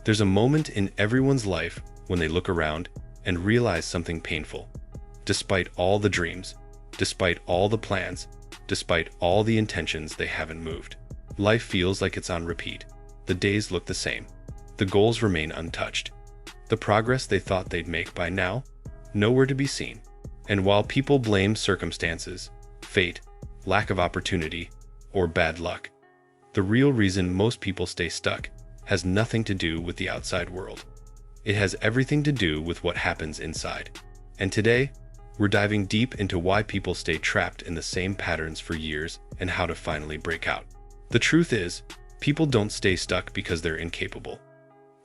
There's a moment in everyone's life when they look around and realize something painful. Despite all the dreams, despite all the plans, despite all the intentions, they haven't moved. Life feels like it's on repeat. The days look the same. The goals remain untouched. The progress they thought they'd make by now, nowhere to be seen. And while people blame circumstances, fate, lack of opportunity, or bad luck, the real reason most people stay stuck has nothing to do with the outside world. It has everything to do with what happens inside. And today, we're diving deep into why people stay trapped in the same patterns for years and how to finally break out. The truth is, people don't stay stuck because they're incapable.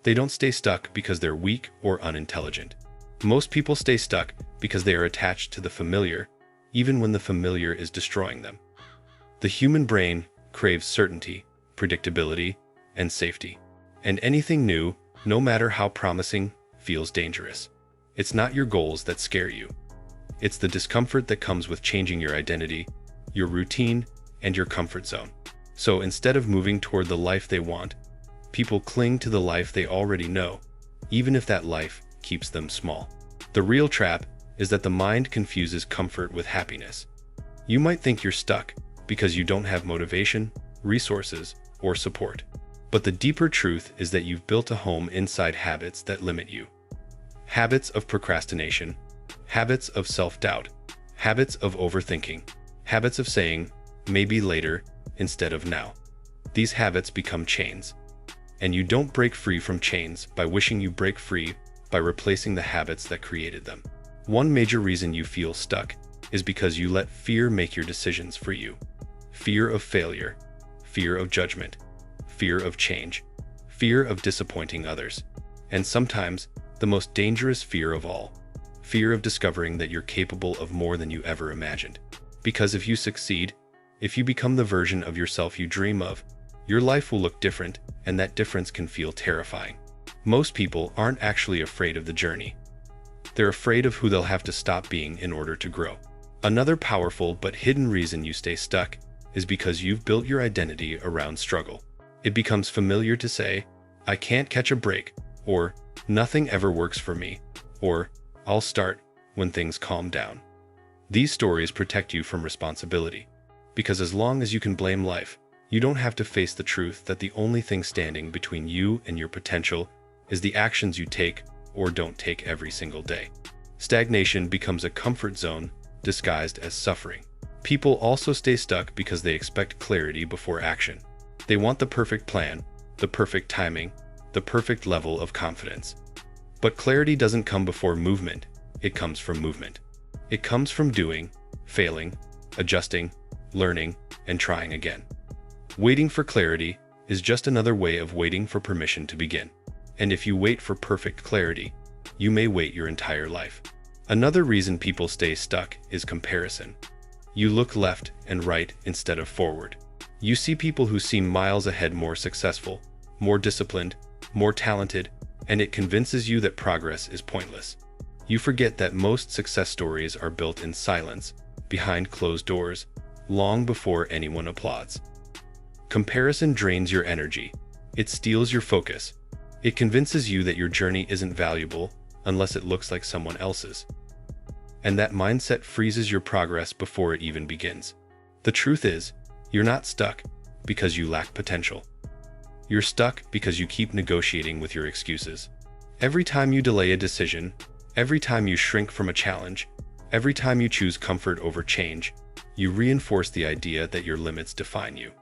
They don't stay stuck because they're weak or unintelligent. Most people stay stuck because they are attached to the familiar, even when the familiar is destroying them. The human brain craves certainty, predictability, and safety. And anything new, no matter how promising, feels dangerous. It's not your goals that scare you. It's the discomfort that comes with changing your identity, your routine, and your comfort zone. So instead of moving toward the life they want, people cling to the life they already know, even if that life keeps them small. The real trap is that the mind confuses comfort with happiness. You might think you're stuck because you don't have motivation, resources, or support. But the deeper truth is that you've built a home inside habits that limit you. Habits of procrastination, habits of self-doubt, habits of overthinking, habits of saying, maybe later, instead of now. These habits become chains. And you don't break free from chains by wishing you break free by replacing the habits that created them. One major reason you feel stuck is because you let fear make your decisions for you. Fear of failure, fear of judgment, fear of change, fear of disappointing others, and sometimes the most dangerous fear of all, fear of discovering that you're capable of more than you ever imagined. Because if you succeed, if you become the version of yourself you dream of, your life will look different, and that difference can feel terrifying. Most people aren't actually afraid of the journey. They're afraid of who they'll have to stop being in order to grow. Another powerful but hidden reason you stay stuck is because you've built your identity around struggle. It becomes familiar to say, I can't catch a break, or nothing ever works for me, or I'll start when things calm down. These stories protect you from responsibility, because as long as you can blame life, you don't have to face the truth that the only thing standing between you and your potential is the actions you take or don't take every single day. Stagnation becomes a comfort zone disguised as suffering. People also stay stuck because they expect clarity before action. They want the perfect plan, the perfect timing, the perfect level of confidence. But clarity doesn't come before movement, it comes from movement. It comes from doing, failing, adjusting, learning, and trying again. Waiting for clarity is just another way of waiting for permission to begin. And if you wait for perfect clarity, you may wait your entire life. Another reason people stay stuck is comparison. You look left and right instead of forward. You see people who seem miles ahead, more successful, more disciplined, more talented, and it convinces you that progress is pointless. You forget that most success stories are built in silence, behind closed doors, long before anyone applauds. Comparison drains your energy. It steals your focus. It convinces you that your journey isn't valuable unless it looks like someone else's. And that mindset freezes your progress before it even begins. The truth is, you're not stuck because you lack potential. You're stuck because you keep negotiating with your excuses. Every time you delay a decision, every time you shrink from a challenge, every time you choose comfort over change, you reinforce the idea that your limits define you.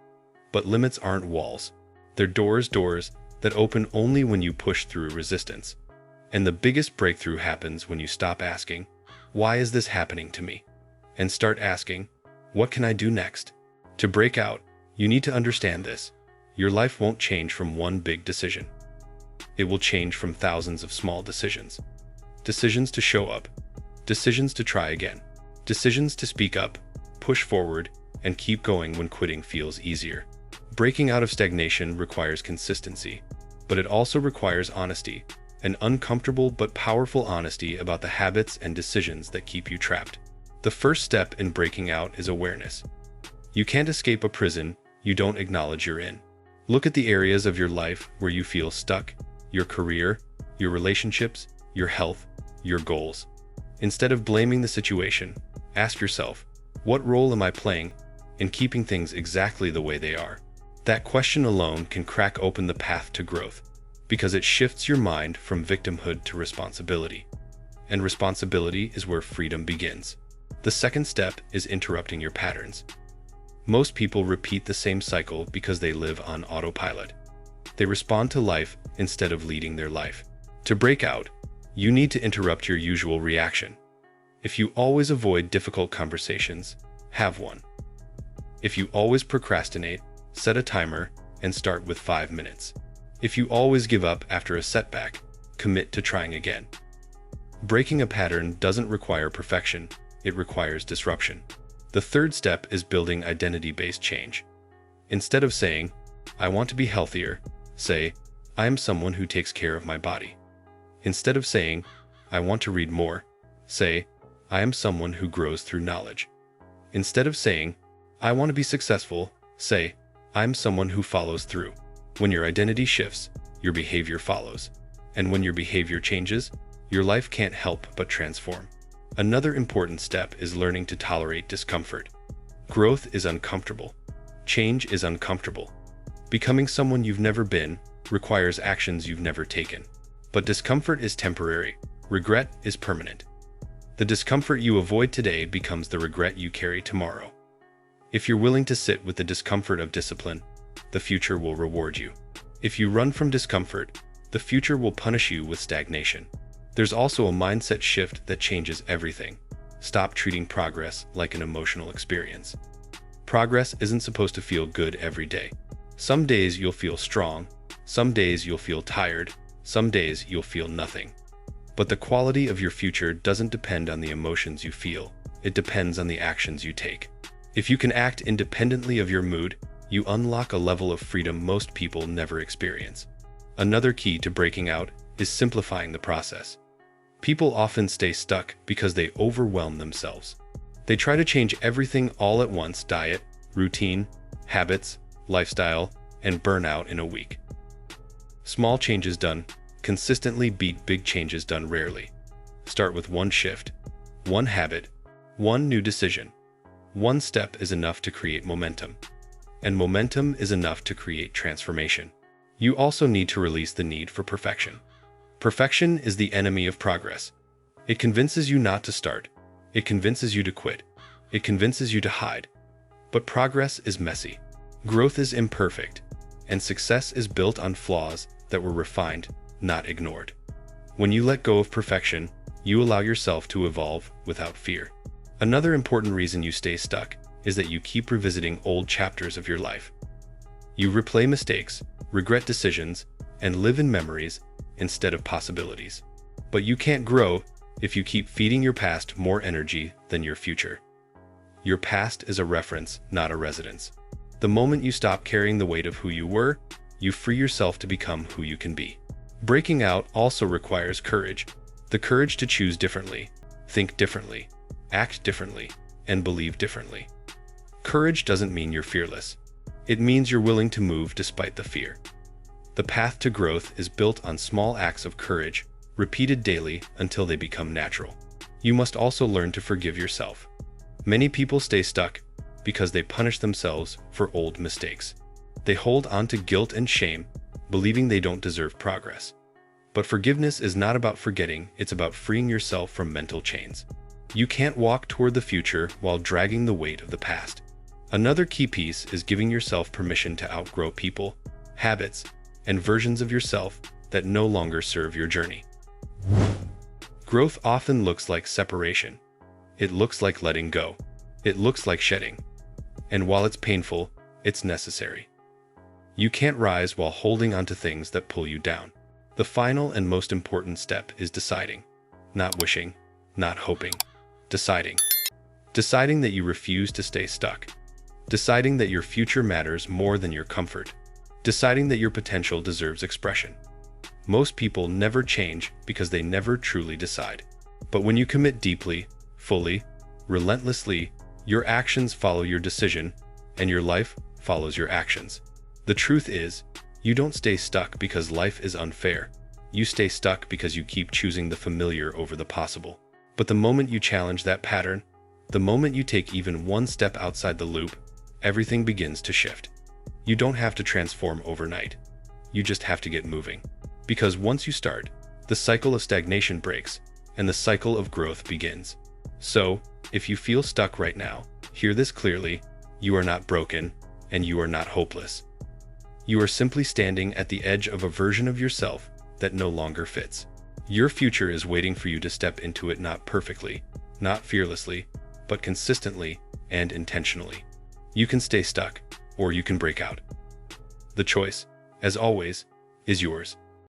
But limits aren't walls. They're doors that open only when you push through resistance. And the biggest breakthrough happens when you stop asking, why is this happening to me? And start asking, what can I do next? To break out, you need to understand this. Your life won't change from one big decision. It will change from thousands of small decisions. Decisions to show up, decisions to try again, decisions to speak up, push forward, and keep going when quitting feels easier. Breaking out of stagnation requires consistency, but it also requires honesty, an uncomfortable but powerful honesty about the habits and decisions that keep you trapped. The first step in breaking out is awareness. You can't escape a prison you don't acknowledge you're in. Look at the areas of your life where you feel stuck. your career, your relationships, your health, your goals. Instead of blaming the situation, ask yourself, what role am I playing in keeping things exactly the way they are? That question alone can crack open the path to growth, because it shifts your mind from victimhood to responsibility. And responsibility is where freedom begins. The second step is interrupting your patterns. Most people repeat the same cycle because they live on autopilot. They respond to life instead of leading their life. To break out, you need to interrupt your usual reaction. If you always avoid difficult conversations, have one. If you always procrastinate, set a timer and start with 5 minutes. If you always give up after a setback, commit to trying again. Breaking a pattern doesn't require perfection, it requires disruption. The third step is building identity-based change. Instead of saying, I want to be healthier, say, I am someone who takes care of my body. Instead of saying, I want to read more, say, I am someone who grows through knowledge. Instead of saying, I want to be successful, say, I'm someone who follows through. When your identity shifts, your behavior follows. And when your behavior changes, your life can't help but transform. Another important step is learning to tolerate discomfort. Growth is uncomfortable. Change is uncomfortable. Becoming someone you've never been requires actions you've never taken. But discomfort is temporary. Regret is permanent. The discomfort you avoid today becomes the regret you carry tomorrow. If you're willing to sit with the discomfort of discipline, the future will reward you. If you run from discomfort, the future will punish you with stagnation. There's also a mindset shift that changes everything. Stop treating progress like an emotional experience. Progress isn't supposed to feel good every day. Some days you'll feel strong, some days you'll feel tired, some days you'll feel nothing. But the quality of your future doesn't depend on the emotions you feel, it depends on the actions you take. If you can act independently of your mood, you unlock a level of freedom most people never experience. Another key to breaking out is simplifying the process. People often stay stuck because they overwhelm themselves. They try to change everything all at once: diet, routine, habits, lifestyle, and burnout in a week. Small changes done consistently beat big changes done rarely. Start with one shift, one habit, one new decision. One step is enough to create momentum. And momentum is enough to create transformation. You also need to release the need for perfection. Perfection is the enemy of progress. It convinces you not to start. It convinces you to quit. It convinces you to hide. But progress is messy. Growth is imperfect. And success is built on flaws that were refined, not ignored. When you let go of perfection, you allow yourself to evolve without fear. Another important reason you stay stuck is that you keep revisiting old chapters of your life. You replay mistakes, regret decisions, and live in memories instead of possibilities. But you can't grow if you keep feeding your past more energy than your future. Your past is a reference, not a residence. The moment you stop carrying the weight of who you were, you free yourself to become who you can be. Breaking out also requires courage. The courage to choose differently, think differently, act differently, and believe differently. Courage doesn't mean you're fearless. It means you're willing to move despite the fear. The path to growth is built on small acts of courage, repeated daily until they become natural. You must also learn to forgive yourself. Many people stay stuck because they punish themselves for old mistakes. They hold on to guilt and shame, believing they don't deserve progress. But forgiveness is not about forgetting, it's about freeing yourself from mental chains. You can't walk toward the future while dragging the weight of the past. Another key piece is giving yourself permission to outgrow people, habits, and versions of yourself that no longer serve your journey. Growth often looks like separation. It looks like letting go. It looks like shedding. And while it's painful, it's necessary. You can't rise while holding onto things that pull you down. The final and most important step is deciding. Not wishing, not hoping. Deciding. Deciding that you refuse to stay stuck. Deciding that your future matters more than your comfort. Deciding that your potential deserves expression. Most people never change because they never truly decide. But when you commit deeply, fully, relentlessly, your actions follow your decision, and your life follows your actions. The truth is, you don't stay stuck because life is unfair. You stay stuck because you keep choosing the familiar over the possible. But the moment you challenge that pattern, the moment you take even one step outside the loop, everything begins to shift. You don't have to transform overnight. You just have to get moving. Because once you start, the cycle of stagnation breaks, and the cycle of growth begins. So, if you feel stuck right now, hear this clearly: you are not broken, and you are not hopeless. You are simply standing at the edge of a version of yourself that no longer fits. Your future is waiting for you to step into it, not perfectly, not fearlessly, but consistently and intentionally. You can stay stuck, or you can break out. The choice, as always, is yours.